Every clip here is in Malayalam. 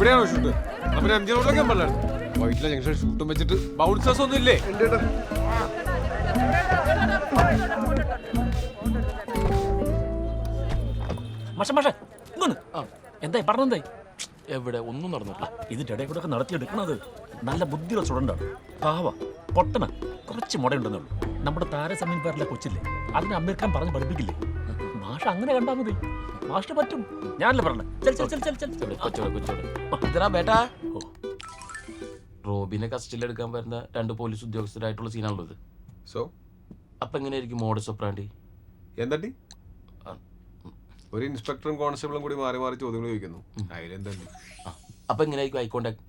ഇവിടെയാണോ ഷൂട്ട്? നമ്മുടെ എം ജി റോഡിലൊക്കെ പറഞ്ഞായിരുന്നു. വൈറ്റിലെ ജംഗ്ഷൻ ഷൂട്ടും വെച്ചിട്ട് ബൗൺസേഴ്സ് ഒന്നും ഇല്ലേ? എന്തായി പറഞ്ഞെന്തായി? എവിടെ ഒന്നും നടന്നിട്ടില്ല. ഇതിന്റെ ഇടയിൽ കൂടെ നടത്തിയെടുക്കണത് നല്ല ബുദ്ധിയുള്ള സ്റ്റുഡൻ്റാണ്. പാവ പൊട്ടന കുറച്ച് മുടയുണ്ടെന്നുള്ളൂ. നമ്മുടെ താരസമയം പേരിലെ കൊച്ചില്ലേ, അതിനെ അമീർ ഖാൻ പറഞ്ഞ് പഠിപ്പിക്കില്ലേ? മാഷ അങ്ങനെ കണ്ടാൽ മതി, മാഷിന് പറ്റും. ഞാനല്ലേ പറഞ്ഞത്. ബേട്ടാ, റോബിനെ കസ്റ്റഡിയിൽ എടുക്കാൻ വരുന്ന 2 പോലീസ് ഉദ്യോഗസ്ഥരായിട്ടുള്ള സീനാണുള്ളത്. സോ അപ്പൊ എങ്ങനെയായിരിക്കും മോഡസ് ഓപ്പറാൻഡി? എന്തടി? ഒരു ഇൻസ്പെക്ടറും കോൺസ്റ്റബിളും കൂടി മാറി മാറി ചോദ്യങ്ങൾ ചോദിക്കുന്നു. അതിലെന്താ? അപ്പൊ എങ്ങനെയായിരിക്കും ഐ കോണ്ടാക്ട്?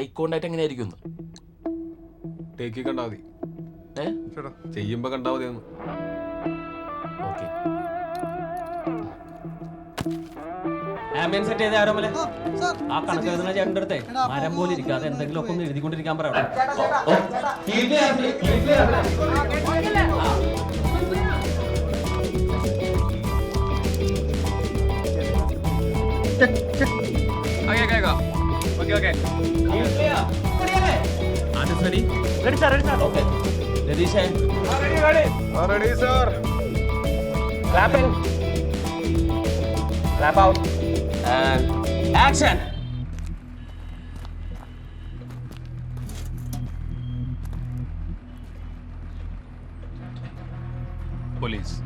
ഐ കോണ്ടാക്ട് എങ്ങനെയായിരിക്കും? ടേക്കി കണ്ടാ മതി, ചെയ്യുമ്പോ കണ്ടാ മതി. ഓക്കെ, ആംബിയൻസ് സെറ്റ് ചെയ്ത് ആരോമലെ ആ കണക്ക് എഴുതുന്ന ചേട്ടൻ്റെ അടുത്തേ മരം പോലെ ഇരിക്കാതെ എന്തെങ്കിലും ഒക്കെ ഒന്ന് എഴുതിക്കൊണ്ടിരിക്കാൻ പറയാം. രതീഷേ clap in, clap out and action. Police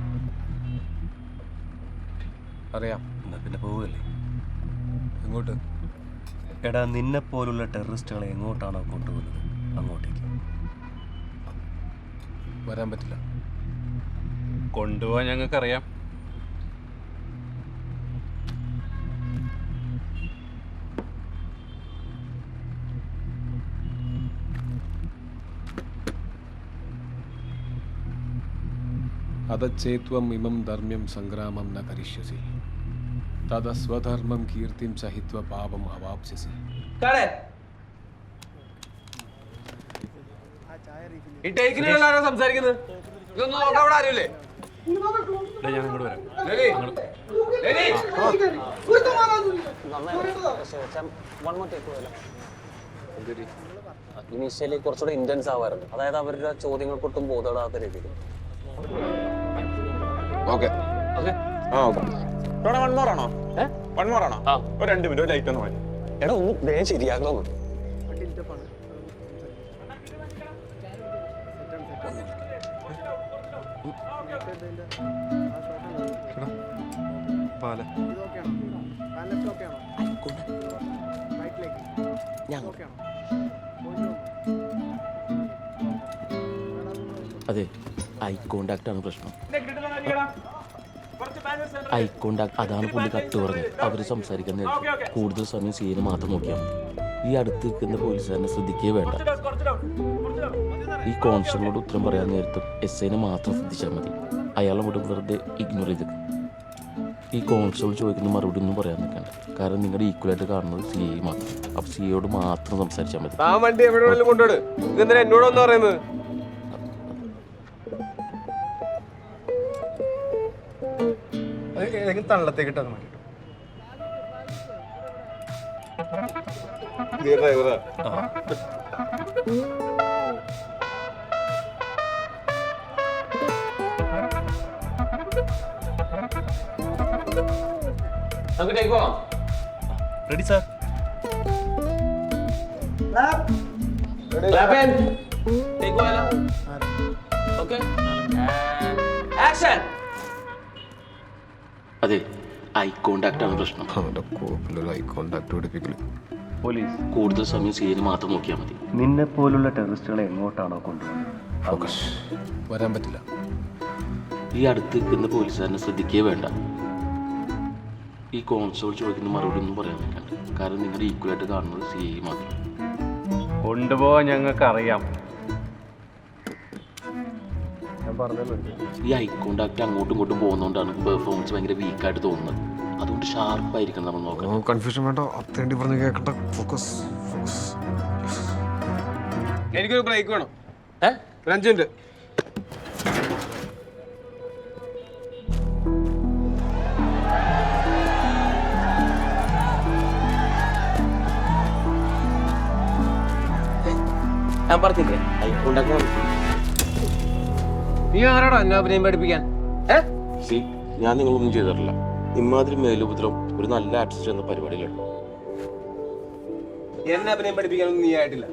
അറിയാം. എന്നാ പിന്നെ പോവുകയല്ലേ? എങ്ങോട്ട്? എടാ, നിന്നെ പോലുള്ള ടെററിസ്റ്റുകളെ എങ്ങോട്ടാണോ കൊണ്ടുപോകുന്നത് അങ്ങോട്ടേക്ക്. വരാൻ പറ്റില്ല. കൊണ്ടുപോകാൻ ഞങ്ങൾക്കറിയാം. അതച്ചേത്വം ഇമം ധർമ്മ്യം സംഗ്രാമം ന കരിഷ്യസി തദ സ്വധർമ്മം കീർത്തിം സഹിത്വ പാപം അവാപ്സ്യസി. ഈ ടേക്കിനാണോ സംസാരിക്കുന്നത്? ഇതൊന്നും നോക്കാൻ അവിടെ ആരുമില്ലേ? ഞാൻ അങ്ങോട്ട് വരാം. ഇനീഷ്യലി കുറച്ചുകൂടെ ഇന്റൻസ് ആവാറുണ്ട്. അതായത് അവരുടെ ചോദ്യങ്ങൾക്കൊട്ടും ബോധപ്പെടാത്ത രീതിയിൽ. ഓക്കെ വൺ മോർ ആണോ? ഒരു 2 മിനിറ്റ് ലൈറ്റ് ഒന്ന് മതി. എടാ ഒന്ന് വേഗം ശരിയാക്കണോ? അതെ, ഐ കോണ്ടാക്ട് ആണ് പ്രശ്നം. ഐ കോണ്ടാക്ട്, അതാണ് പുള്ളി കട്ട് പറഞ്ഞത്. അവര് സംസാരിക്കാൻ നേരത്തെ കൂടുതൽ സമയം സീന് മാത്രം നോക്കിയാൽ മതി. ഈ അടുത്ത് നിൽക്കുന്ന പോലീസുകാരനെ ശ്രദ്ധിക്കേ വേണ്ട. ഈ കോൺസ്റ്റബിളോട് ഉത്തരം പറയാൻ നേരത്തും SIനെ മാത്രം ശ്രദ്ധിച്ചാൽ മതി. അയാളെ കൂടെ വെറുതെ ഇഗ്നോർ ചെയ്ത്. ഈ കോൺസ്റ്റബിൾ ചോദിക്കുന്ന മറുപടി ഒന്നും പറയാൻ നിൽക്കണ്ട. കാരണം നിങ്ങളുടെ ഈക്വലായിട്ട് കാണുന്നത് CI മാത്രം. അപ്പൊ CIയോട് മാത്രം സംസാരിച്ചാൽ മതി. ആ വണ്ടി എവിടെ കൊണ്ടോട്. ഇതെന്തിനാ എന്നോടൊന്നും പറയുന്നത്? തള്ളത്തേക്ക് ഇട്ടാൽ മതി. Ready sir. അതെ, ഐ കോണ്ടാക്ട് ആണ് പ്രശ്നം. Eye contact പഠിപ്പിക്കല്. പോലീസ് കൂടുതൽ സമയം സീന് മാത്രം നോക്കിയാൽ മതി. നിന്നെ പോലുള്ള ടെററിസ്റ്റുകളെ എങ്ങോട്ടാണോ കൊണ്ടുപോകുന്നത്? ഫോക്കസ്. വരാൻ പറ്റില്ല. ഈ അടുത്ത് നിൽക്കുന്ന പോലീസുകാരനെ ശ്രദ്ധിക്കേ വേണ്ട. ഈ കോൺസ്റ്റബിൾ ചോദിക്കുന്ന മറുപടി ഒന്നും പറയാൻ നിൽക്കണ്ട. കാരണം നിങ്ങളുടെ ഈക്വലായിട്ട് കാണുന്നത് CI മാത്രം. കൊണ്ടുപോകാൻ ഞങ്ങൾക്കറിയാം. ഈ ഐ കോണ്ടാക്ട് അങ്ങോട്ടും ഇങ്ങോട്ടും പോകുന്നതുകൊണ്ടാണ് പെർഫോമൻസ് ഭയങ്കര വീക്കായിട്ട് തോന്നുന്നത്. അതുകൊണ്ട് ഷാർപ്പായിരിക്കണം നമ്മൾ നോക്കണം. കൺഫ്യൂഷൻ വേണ്ട. അത്തേണ്ടി പറഞ്ഞ് കേൾക്കണ്ട. ഫോക്കസ്. എനിക്കൊരു ബ്രേക്ക് വേണം. 5 മിനിറ്റ്. ഞാൻ പറഞ്ഞില്ലേ ഉണ്ടാക്കാൻ നീ ആരാടാ എന്നെ അഭിനയം പഠിപ്പിക്കാൻ? ഞാൻ നിങ്ങളൊന്നും ചെയ്തിട്ടില്ല. ഇമാതിരി മേലുപദ്രം ഒരു നല്ല ആർട്ടിസ്റ്റ് എന്ന പരിപാടിയിലുണ്ട്. എന്നെ അഭിനയം പഠിപ്പിക്കാനൊന്നും നീ ആയിട്ടില്ല.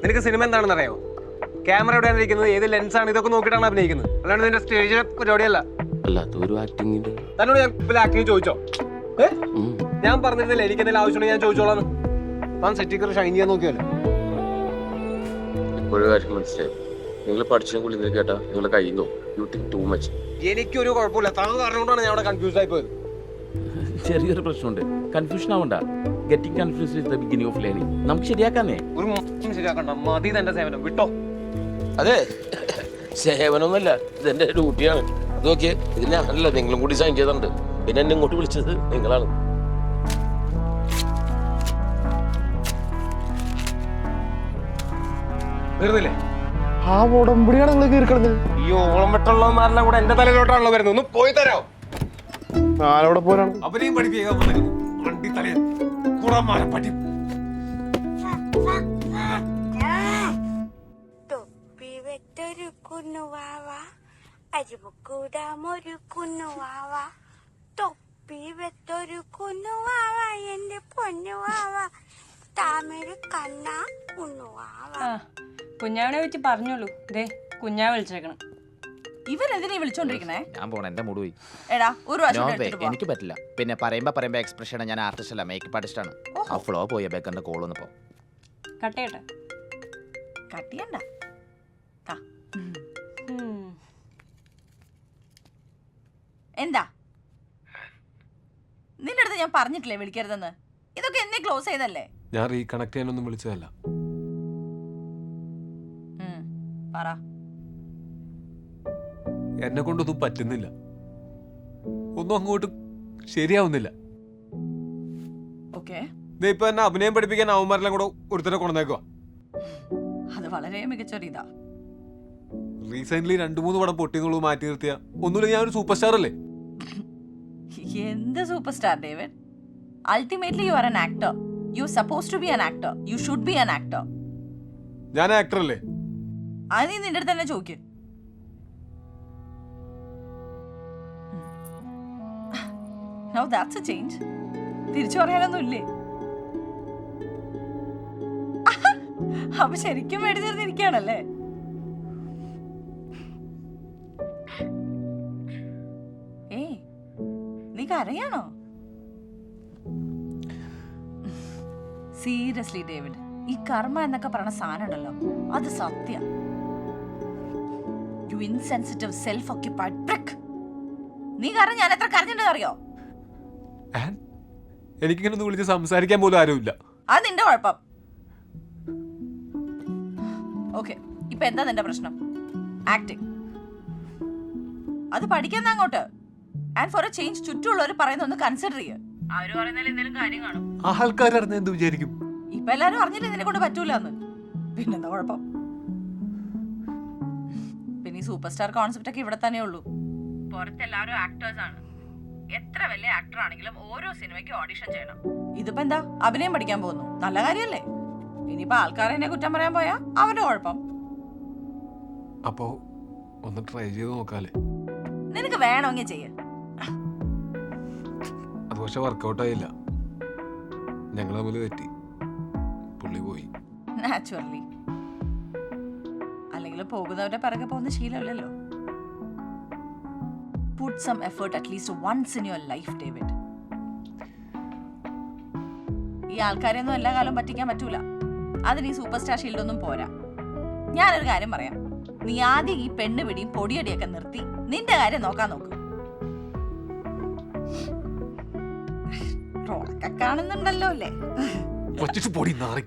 നിനക്ക് സിനിമ എന്താണെന്ന് അറിയാമോ? ക്യാമറ എവിടെയാണ് ഇരിക്കുന്നത്, ഏത് ലെൻസാണ്, ഇതൊക്കെ നോക്കിയിട്ടാണ് അഭിനയിക്കുന്നത്. അല്ലാണ്ട് നിന്റെ സ്റ്റേജിലെ പരിപാടിയല്ല. അല്ലാത്ത ഒരു ആക്ടിങ്ങിന്റെ തന്നോട് ഞാൻ ആക്ടിങ് ചോദിച്ചോ? ഞാൻ പറഞ്ഞിരുന്നില്ല എനിക്ക് എന്തെങ്കിലും ആവശ്യമുണ്ടെങ്കിൽ ഞാൻ ചോദിച്ചോളാന്ന്. താൻ സെറ്റിക്കർ ഷൈൻ ചെയ്യാൻ നോക്കിയല്ലോ. ഇപ്പോഴും കാര്യം മനസ്സിലായി. നിങ്ങൾ പഠിച്ചതിനെ കുറിച്ച് കേട്ടാ നിങ്ങളുടെ കയ്യിൽ നിന്നോ യു തിങ്ക് ടു മച്ച്. എനിക്കൊരു കുഴപ്പമില്ല, താൻ കാരണം കൊണ്ടാണ് ഞാൻ അവിടെ കൺഫ്യൂസ് ആയി പോയത്. ചെറിയൊരു പ്രശ്നമുണ്ട്. കൺഫ്യൂഷൻ ആവണ്ട. Getting confused is the beginning of learning. നമുക്ക് ശരിയാക്കാന്നേ. ഒരു ശരിയാക്കണ്ട, മതി തന്റെ സേവനം, വിട്ടോ. അതെ, സേവനമൊന്നുമല്ല, ഇതെന്റെ ഡ്യൂട്ടിയാണ്. അത് നോക്കിയേ, ഇതിനെ അല്ല നിങ്ങളും കൂടി സൈൻ ചെയ്തിട്ടുണ്ട്. പിന്നെ എന്നെ ഇങ്ങോട്ട് വിളിച്ചത് നിങ്ങളാണ്. തീർന്നില്ലേ? ആ ഉടമ്പടിയാണ് നിങ്ങൾ കീറിക്കളഞ്ഞത്. ഈ ഓളം വെട്ടുള്ളവന്മാരെല്ലാം കൂടെ എന്റെ തലയിലോട്ടാണല്ലോ വരുന്നത്. ഒന്ന് പോയി തരാം. ആരോടെ പോരാണ്? അവരെയും പഠിപ്പിക്കാൻ വണ്ടി തലയിൽ കുടമാരെ പറ്റി. തൊപ്പി വെട്ടൊരു കുന്നുവാവ, അരിമുക്കൂടാമൊരു കുന്നുവാവ, തൊപ്പി വെട്ടൊരു കുന്നുവാവ, എന്റെ പൊന്നുവാവ, താമര കണ്ണ കുന്നുവാവ. കുഞ്ഞാവിനെ വെച്ച് പറഞ്ഞോളൂ. ദേ കുഞ്ഞാ വിളിച്ചേക്കണം. ഇവരെന്തിനാ വിളിച്ചോണ്ടിരിക്കണേ? ഞാൻ പോണ എന്റെ മൂഡ് പോയി. എടാ ഒരു എനിക്ക് പറ്റില്ല. പിന്നെ പറയുമ്പോ എക്സ്പ്രഷൻ ഞാൻ ആർട്ടിസ്റ്റ് അല്ല, മേക്കപ്പ് ആർട്ടിസ്റ്റ് ആണ്. ആ ഫ്ലോ പോയ ബേക്കറിന്റെ കോൾ വന്നപ്പോ കട്ടേട്ടെ. കട്ടിയണ്ട. എന്താ നിന്റെ അടുത്ത് ഞാൻ പറഞ്ഞിട്ടില്ലേ വിളിക്കരുതെന്ന്? ഇതൊക്കെ എന്നെ ക്ലോസ് ചെയ്തല്ലേ? ഞാൻ റീകണക്ട് ചെയ്യാനൊന്നും വിളിച്ചതല്ല. പറ. എന്നെ കൊണ്ടൊന്നും പറ്റുന്നില്ല, ഒന്നും അങ്ങോട്ട് ശരിയാവുന്നില്ല. ഓക്കേ, ഇപ്പൊ എന്നെ അഭിനയം പഠിപ്പിക്കാൻ അവന്മാരെല്ലാം കൂടെ ഒരുത്തരെ കൊണ്ടുവന്നേക്കുക. അത് വളരെ മികച്ചൊരു ഇതാ. റീസെന്റ് 2-3 പടം പൊട്ടിന്നുള്ളത് മാറ്റി നിർത്തിയ ഒന്നുമില്ല, ഞാൻ ഒരു സൂപ്പർ സ്റ്റാർ അല്ലേ? എന്ത് super star David? Ultimately you are an actor. You suppose to be an actor. You should be an actor. ഞാൻ ആക്ടർ അല്ലേ? അത് നീ നിന്റെ അടുത്ത് തന്നെ ചോദിക്കും. Now that's a change. തിരിച്ചു പറയാനൊന്നും ഇല്ലേ? അപ്പൊ ശരിക്കും മേടിച്ചിരുന്നിരിക്കുകയാണല്ലേ? ഏയ്, നീ കരയാണോ? സീരിയസ്ലി ഡേവിഡ്, ഈ കർമ്മ എന്നൊക്കെ പറയുന്ന സാധനം ഉണ്ടല്ലോ, അത് Sathya. You insensitive self occupied prick. നീ കാരണം ഞാൻ എത്ര കരഞ്ഞിട്ടുണ്ടെന്ന് അറിയോ? എനിക്കിങ്ങനെ ഒന്ന് വിളിച്ച് സംസാരിക്കാൻ പോലും ആരുമില്ല. അത് നിന്റെ കുഴപ്പം. ഓക്കെ, ഇപ്പൊ എന്താ നിന്റെ പ്രശ്നം? ആക്ടിങ്. അത് പഠിക്കുന്ന അങ്ങോട്ട്. ആൻഡ് ഫോർ എ ചേഞ്ച് ചുറ്റുമുള്ളവർ പറയുന്ന ഒന്ന് കൺസിഡർ ചെയ്യുക. അവര് പറയുന്നതിൽ എന്തെങ്കിലും കാര്യം കാണും. ആൾക്കാർ അറിഞ്ഞ എന്ത് വിചാരിക്കും? ഇപ്പൊ എല്ലാരും അറിഞ്ഞില്ല നിന്നെ കൊണ്ട് പറ്റൂലെന്ന്. പിന്നെന്താ കുഴപ്പം? പിന്നെ ഈ സൂപ്പർ സ്റ്റാർ കോൺസെപ്റ്റ് ഒക്കെ ഇവിടെ തന്നെ ഉള്ളൂ. പുറത്തെല്ലാവരും ആക്ടേഴ്സ് ആണ്. എത്ര വലിയ ആക്ടർ ആണെങ്കിലും ഓരോ സിനിമയ്ക്ക് ഓഡിഷൻ ചെയ്യണം. ഇതിപ്പോ എന്താ, അഭിനയം പഠിക്കാൻ പോകുന്നു, നല്ല കാര്യല്ലേ? ഇനിയിപ്പോ ആൾക്കാരെ എന്നെ കുറ്റം പറയാൻ പോയാ അവന്റെ കുഴപ്പം. അപ്പോ ഒന്ന് ട്രൈ ചെയ്ത് നോക്കാല്ലേ? നിനക്ക് വേണമെങ്കിൽ ചെയ്യ. അത് പക്ഷെ വർക്കൗട്ട് ആയില്ല. ഞങ്ങൾ തമ്മിൽ തെറ്റി, പുള്ളി പോയി. നാച്ചുറലി. അല്ലെങ്കിൽ പോകുന്നവരുടെ പിറകെ പോകുന്ന ശീലമല്ലല്ലോ. Put some effort at least once in your life, David. ഈ ആൾക്കാരെയൊന്നും എല്ലാ കാലവും പറ്റിക്കാൻ പറ്റൂല. അതിന് ഈ സൂപ്പർ സ്റ്റാർ ഷീൽഡൊന്നും പോരാ. ഞാനൊരു കാര്യം പറയാം, നീ ആദ്യം ഈ പെണ്ണ് പിടിയും പൊടിയടിയൊക്കെ നിർത്തി നിന്റെ കാര്യം നോക്കാൻ നോക്ക്. റോളൊക്കെ കാണുന്നുണ്ടല്ലോ അല്ലേ? പൊടി നാറി.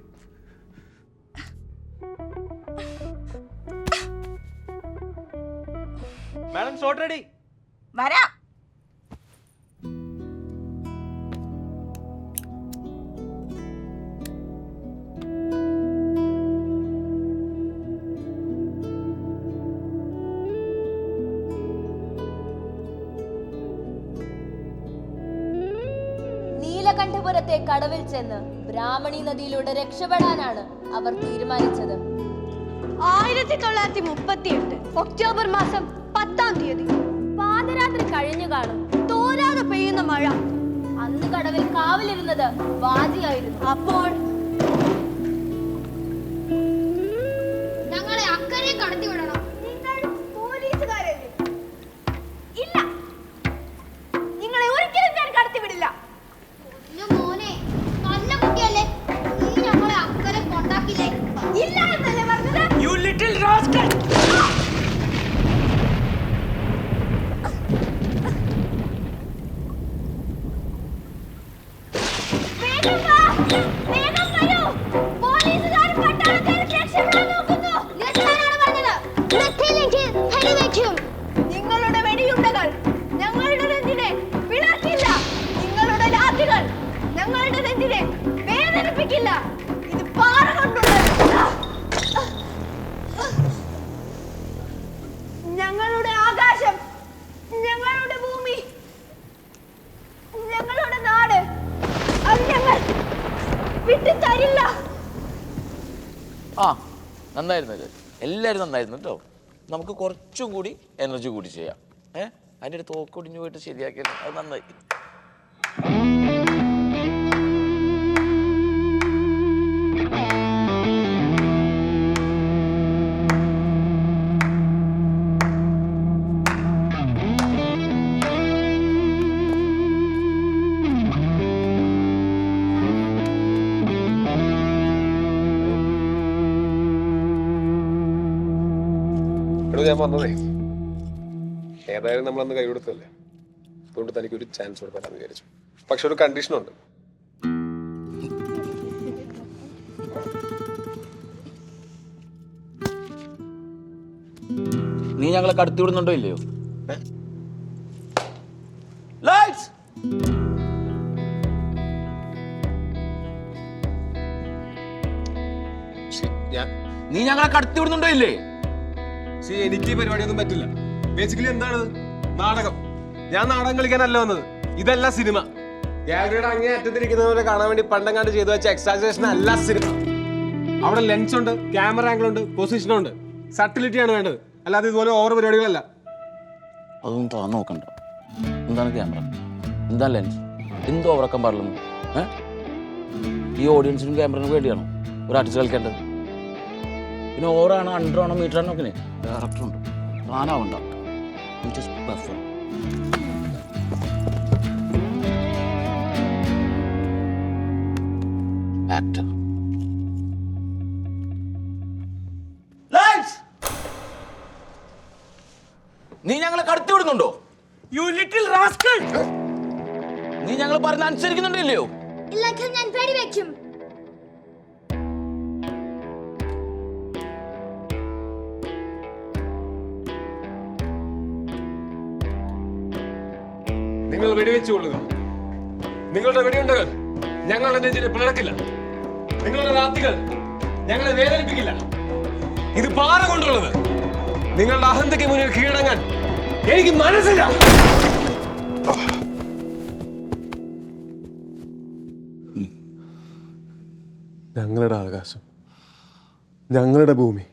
Madam shot ready. വരാം. നീലകണ്ഠപുരത്തെ കടവിൽ ചെന്ന് ബ്രാഹ്മണി നദിയിലൂടെ രക്ഷപ്പെടാനാണ് അവർ തീരുമാനിച്ചത്. 1938 ഒക്ടോബർ മാസം 10-ാം തീയതി പാതിരാത്രി കഴിഞ്ഞു കാണും തോരാതെ പെയ്യുന്ന മഴ. അന്ന് കടവിൽ കാവലിരുന്നത് വാദിയായിരുന്നു. അപ്പോൾ ഞങ്ങളെ അക്കരെ കടത്തിവിടണം. നിങ്ങൾ പോലീസുകാരല്ലേ? ഇല്ല, നിങ്ങളെ ഒരിക്കലും ഞാൻ കടത്തിവിടില്ല. മോനെ, നല്ല കുട്ടിയല്ലേ, നീ ഞങ്ങളെ അക്കരെ കൊണ്ടാക്കില്ലേ? ഇല്ല എന്നല്ലേ പറഞ്ഞത്? You little rascal! വേഗം വാ, വേഗം വരൂ. പോലീസുകാരും പട്ടാളക്കാരും രക്ഷപ്പെടാൻ നോക്കുന്നു. നിർത്താനാണ് പറഞ്ഞത്. നിർത്തിയില്ലെങ്കിൽ വെടിവെക്കും. നിങ്ങളുടെ വെടിയുണ്ടകൾ ഞങ്ങളുടെ നെഞ്ചിനെ പിളർക്കില്ല. നിങ്ങളുടെ ലാത്തികൾ ഞങ്ങളുടെ നെഞ്ചിനെ വേദനിപ്പിക്കില്ല. ഇത് പാറ കൊണ്ടുള്ളത്. ഞങ്ങളുടെ ആകാശം, ഞങ്ങളുടെ ഭൂമി, ഞങ്ങളുടെ നാട്, അത് ഞങ്ങൾ വിട്ടു തരില്ല. ആ നന്നായിരുന്നു, എല്ലാവരും നന്നായിരുന്നു കേട്ടോ. നമുക്ക് കുറച്ചും കൂടി എനർജി കൂടി ചെയ്യാം. അതിൻ്റെ ഒരു തോക്കൊടിഞ്ഞു പോയിട്ട് ശരിയാക്കിയത് അത് നന്നായി. ഞാൻ വന്നതേ ഏതായാലും നമ്മളന്ന് കൈ കൊടുത്തല്ലേ, അതുകൊണ്ട് തനിക്കൊരു ചാൻസ് കൊടുക്കാമെന്ന് വിചാരിച്ചു. പക്ഷെ ഒരു കണ്ടീഷനുണ്ട്. നീ ഞങ്ങളെ കടത്തി വിടുന്നുണ്ടോ ഇല്ലയോ? ലൈറ്റ്സ്! നീ ഞങ്ങളെ കടത്തി വിടുന്നുണ്ടോ ഇല്ലേ? എനിക്ക് ഈ പരിപാടിയൊന്നും പറ്റില്ല. ബേസിക്കലി എന്താണ് നാടകം? ഞാൻ നാടകം കളിക്കാനല്ല വന്നത്, ഇതല്ല സിനിമ. ഗാലറിയുടെ അങ്ങേ അറ്റത്തിരിക്കുന്നവരെ കാണാൻ വേണ്ടി പണ്ടങ്ങാണ്ട് ചെയ്തു വെച്ച എക്സാജറേഷൻ അല്ല സിനിമ. അവിടെ ലെൻസ് ഉണ്ട്, ക്യാമറ ആംഗിൾ ഉണ്ട്, പൊസിഷനും ഉണ്ട്. സട്ടിലിറ്റിയാണ് വേണ്ടത്, അല്ലാതെ ഇതുപോലെ ഓവർ പരിപാടികളല്ല. അതൊന്നും താൻ നോക്കണ്ട. എന്താണ് ക്യാമറ, എന്താ ലെൻസ്, എന്തോ ഉറക്കം പാടില്ലെന്ന്? ഈ ഓഡിയൻസിനും ക്യാമറനും വേണ്ടിയാണോ ഒരു ആർട്ടിസ്റ്റ് കളിക്കേണ്ടത്? പിന്നെ ഓവറാണോ അണ്ടറാണോ മീറ്ററാണോ ഒക്കെ ഡയറക്ടറുണ്ട്, താനാവണ്ട. ആക്ടർ. നീ ഞങ്ങളെ കടത്തി വിടുന്നുണ്ടോ? You little rascal! നീ ഞങ്ങൾ പറഞ്ഞ അനുസരിക്കുന്നുണ്ടോ? ഇല്ലെങ്കിൽ ഞാൻ വെടിവെക്കും. നിങ്ങൾ വെടിവെച്ചുകൊള്ളുക. നിങ്ങളുടെ വെടിയുണ്ടകൾ ഞങ്ങളുടെ നെഞ്ചിനെ പിളർക്കില്ല. നിങ്ങളുടെ രാത്രികൾ ഞങ്ങളെ വേദനിപ്പിക്കില്ല. ഇത് പാറ കൊണ്ടുള്ളത്. നിങ്ങളുടെ അഹന്തയ്ക്ക് മുന്നിൽ കീഴടങ്ങാൻ എനിക്ക് മനസ്സില്ല. ഞങ്ങളുടെ ആകാശം, ഞങ്ങളുടെ ഭൂമി,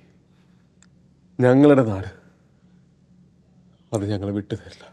ഞങ്ങളുടെ നാട്, അത് ഞങ്ങളെ വിട്ടു തരില്ല.